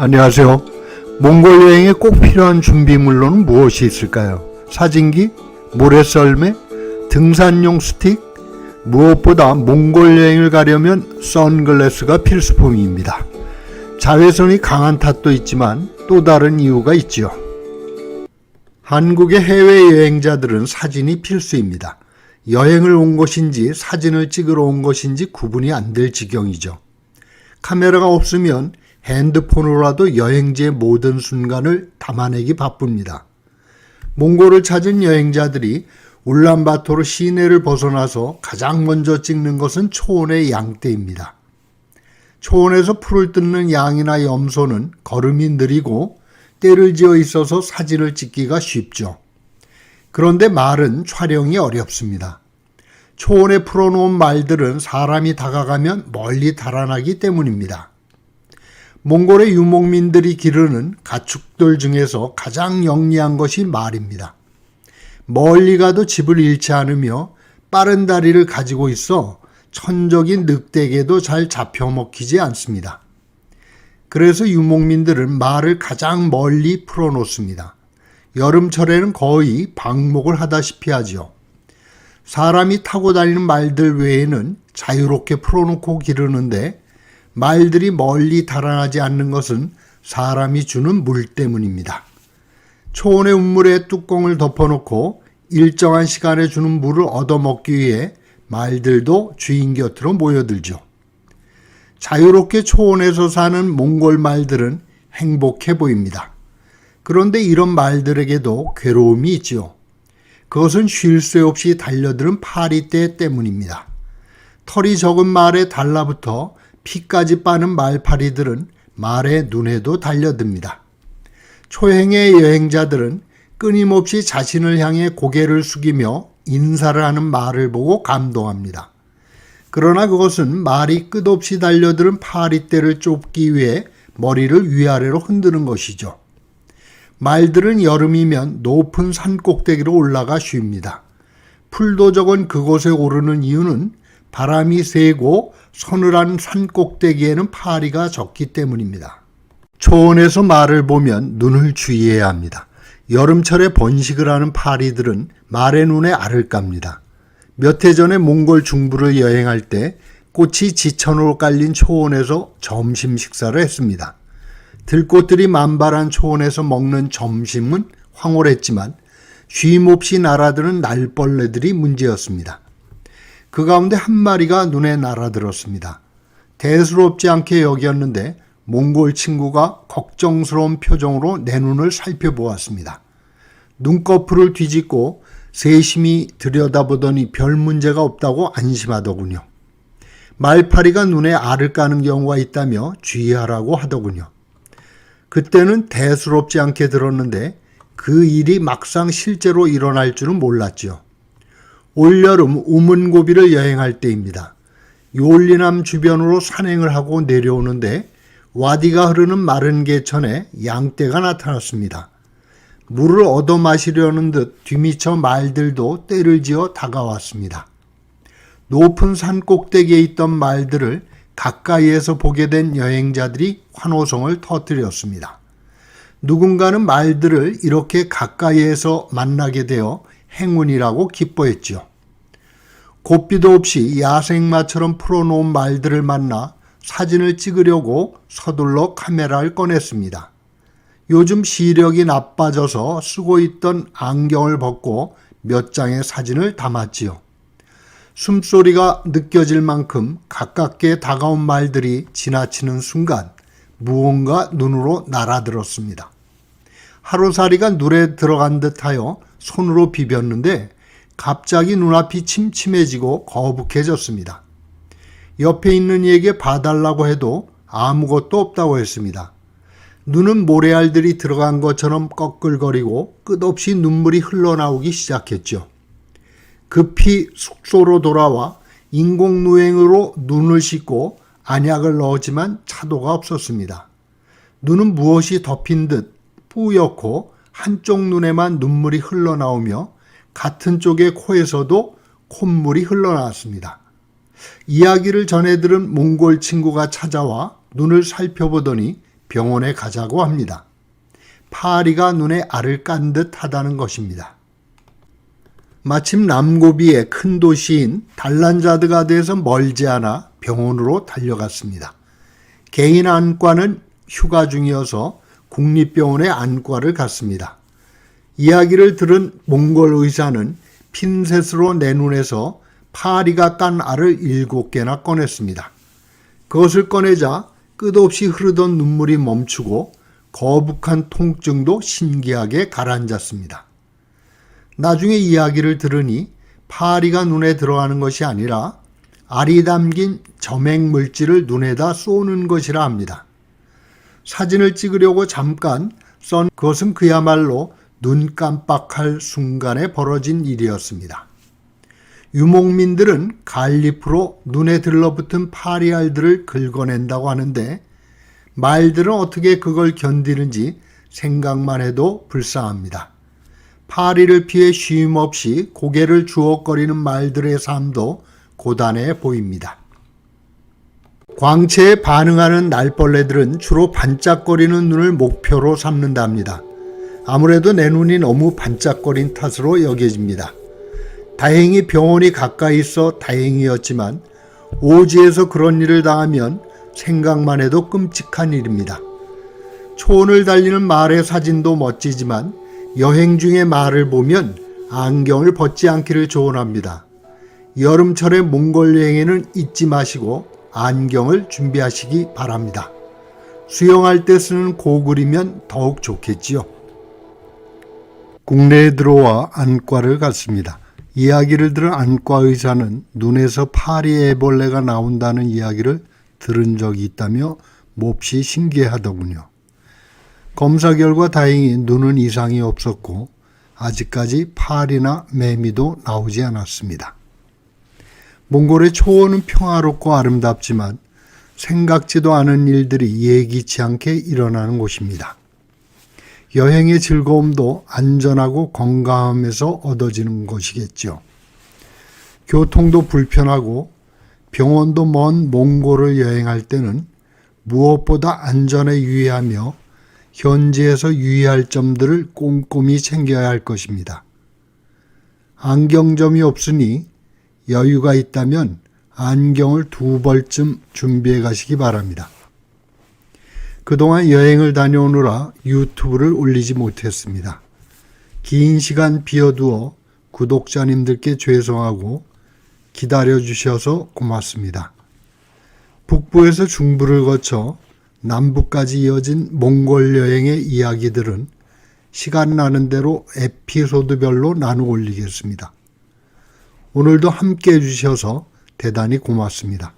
안녕하세요. 몽골 여행에 꼭 필요한 준비물로는 무엇이 있을까요? 사진기, 모래썰매, 등산용 스틱, 무엇보다 몽골 여행을 가려면 선글라스가 필수품입니다. 자외선이 강한 탓도 있지만 또 다른 이유가 있지요. 한국의 해외여행자들은 사진이 필수입니다. 여행을 온 것인지 사진을 찍으러 온 것인지 구분이 안 될 지경이죠. 카메라가 없으면 핸드폰으로라도 여행지의 모든 순간을 담아내기 바쁩니다. 몽골을 찾은 여행자들이 울란바토르 시내를 벗어나서 가장 먼저 찍는 것은 초원의 양떼입니다. 초원에서 풀을 뜯는 양이나 염소는 걸음이 느리고 떼를 지어 있어서 사진을 찍기가 쉽죠. 그런데 말은 촬영이 어렵습니다. 초원에 풀어놓은 말들은 사람이 다가가면 멀리 달아나기 때문입니다. 몽골의 유목민들이 기르는 가축들 중에서 가장 영리한 것이 말입니다. 멀리 가도 집을 잃지 않으며 빠른 다리를 가지고 있어 천적인 늑대에게도 잘 잡혀먹히지 않습니다. 그래서 유목민들은 말을 가장 멀리 풀어놓습니다. 여름철에는 거의 방목을 하다시피 하죠. 사람이 타고 다니는 말들 외에는 자유롭게 풀어놓고 기르는데 말들이 멀리 달아나지 않는 것은 사람이 주는 물 때문입니다. 초원의 운물에 뚜껑을 덮어놓고 일정한 시간에 주는 물을 얻어먹기 위해 말들도 주인 곁으로 모여들죠. 자유롭게 초원에서 사는 몽골 말들은 행복해 보입니다. 그런데 이런 말들에게도 괴로움이 있죠. 그것은 쉴 새 없이 달려드는 파리떼 때문입니다. 털이 적은 말에 달라붙어 피까지 빠는 말파리들은 말의 눈에도 달려듭니다. 초행의 여행자들은 끊임없이 자신을 향해 고개를 숙이며 인사를 하는 말을 보고 감동합니다. 그러나 그것은 말이 끝없이 달려드는 파리떼를 쫓기 위해 머리를 위아래로 흔드는 것이죠. 말들은 여름이면 높은 산 꼭대기로 올라가 쉽니다. 풀도 적은 그곳에 오르는 이유는 바람이 세고 서늘한 산 꼭대기에는 파리가 적기 때문입니다. 초원에서 말을 보면 눈을 주의해야 합니다. 여름철에 번식을 하는 파리들은 말의 눈에 알을 깝니다. 몇 해 전에 몽골 중부를 여행할 때 꽃이 지천으로 깔린 초원에서 점심 식사를 했습니다. 들꽃들이 만발한 초원에서 먹는 점심은 황홀했지만 쉼없이 날아드는 날벌레들이 문제였습니다. 그 가운데 한 마리가 눈에 날아들었습니다. 대수롭지 않게 여겼는데 몽골 친구가 걱정스러운 표정으로 내 눈을 살펴보았습니다. 눈꺼풀을 뒤집고 세심히 들여다보더니 별 문제가 없다고 안심하더군요. 말파리가 눈에 알을 까는 경우가 있다며 주의하라고 하더군요. 그때는 대수롭지 않게 들었는데 그 일이 막상 실제로 일어날 줄은 몰랐죠. 올여름 우문고비를 여행할 때입니다. 요올리남 주변으로 산행을 하고 내려오는데 와디가 흐르는 마른 개천에 양떼가 나타났습니다. 물을 얻어 마시려는 듯 뒤미처 말들도 떼를 지어 다가왔습니다. 높은 산 꼭대기에 있던 말들을 가까이에서 보게 된 여행자들이 환호성을 터뜨렸습니다. 누군가는 말들을 이렇게 가까이에서 만나게 되어 행운이라고 기뻐했죠. 고삐도 없이 야생마처럼 풀어놓은 말들을 만나 사진을 찍으려고 서둘러 카메라를 꺼냈습니다. 요즘 시력이 나빠져서 쓰고 있던 안경을 벗고 몇 장의 사진을 담았지요. 숨소리가 느껴질 만큼 가깝게 다가온 말들이 지나치는 순간 무언가 눈으로 날아들었습니다. 하루살이가 눈에 들어간 듯하여 손으로 비볐는데 갑자기 눈앞이 침침해지고 거북해졌습니다. 옆에 있는 이에게 봐달라고 해도 아무것도 없다고 했습니다. 눈은 모래알들이 들어간 것처럼 꺼끌거리고 끝없이 눈물이 흘러나오기 시작했죠. 급히 숙소로 돌아와 인공누행으로 눈을 씻고 안약을 넣었지만 차도가 없었습니다. 눈은 무엇이 덮인 듯 뿌옇고 한쪽 눈에만 눈물이 흘러나오며 같은 쪽의 코에서도 콧물이 흘러나왔습니다. 이야기를 전해 들은 몽골 친구가 찾아와 눈을 살펴보더니 병원에 가자고 합니다. 파리가 눈에 알을 깐 듯 하다는 것입니다. 마침 남고비의 큰 도시인 달란자드가드에서 멀지 않아 병원으로 달려갔습니다. 개인 안과는 휴가 중이어서 국립병원의 안과를 갔습니다. 이야기를 들은 몽골 의사는 핀셋으로 내 눈에서 파리가 깐 알을 7개나 꺼냈습니다. 그것을 꺼내자 끝없이 흐르던 눈물이 멈추고 거북한 통증도 신기하게 가라앉았습니다. 나중에 이야기를 들으니 파리가 눈에 들어가는 것이 아니라 알이 담긴 점액 물질을 눈에다 쏘는 것이라 합니다. 사진을 찍으려고 잠깐 썬 그것은 그야말로 눈 깜빡할 순간에 벌어진 일이었습니다. 유목민들은 갈잎으로 눈에 들러붙은 파리알들을 긁어낸다고 하는데 말들은 어떻게 그걸 견디는지 생각만 해도 불쌍합니다. 파리를 피해 쉼없이 고개를 주걱거리는 말들의 삶도 고단해 보입니다. 광채에 반응하는 날벌레들은 주로 반짝거리는 눈을 목표로 삼는답니다. 아무래도 내 눈이 너무 반짝거린 탓으로 여겨집니다. 다행히 병원이 가까이 있어 다행이었지만 오지에서 그런 일을 당하면 생각만 해도 끔찍한 일입니다. 초원을 달리는 말의 사진도 멋지지만 여행 중에 말을 보면 안경을 벗지 않기를 조언합니다. 여름철의 몽골 여행에는 잊지 마시고 안경을 준비하시기 바랍니다. 수영할 때 쓰는 고글이면 더욱 좋겠지요. 국내에 들어와 안과를 갔습니다. 이야기를 들은 안과 의사는 눈에서 파리 애벌레가 나온다는 이야기를 들은 적이 있다며 몹시 신기해하더군요. 검사 결과 다행히 눈은 이상이 없었고 아직까지 파리나 매미도 나오지 않았습니다. 몽골의 초원은 평화롭고 아름답지만 생각지도 않은 일들이 예기치 않게 일어나는 곳입니다. 여행의 즐거움도 안전하고 건강함에서 얻어지는 것이겠죠. 교통도 불편하고 병원도 먼 몽골을 여행할 때는 무엇보다 안전에 유의하며 현지에서 유의할 점들을 꼼꼼히 챙겨야 할 것입니다. 안경점이 없으니 여유가 있다면 안경을 2벌쯤 준비해 가시기 바랍니다. 그동안 여행을 다녀오느라 유튜브를 올리지 못했습니다. 긴 시간 비워두어 구독자님들께 죄송하고 기다려주셔서 고맙습니다. 북부에서 중부를 거쳐 남부까지 이어진 몽골 여행의 이야기들은 시간 나는 대로 에피소드별로 나누어 올리겠습니다. 오늘도 함께 해주셔서 대단히 고맙습니다.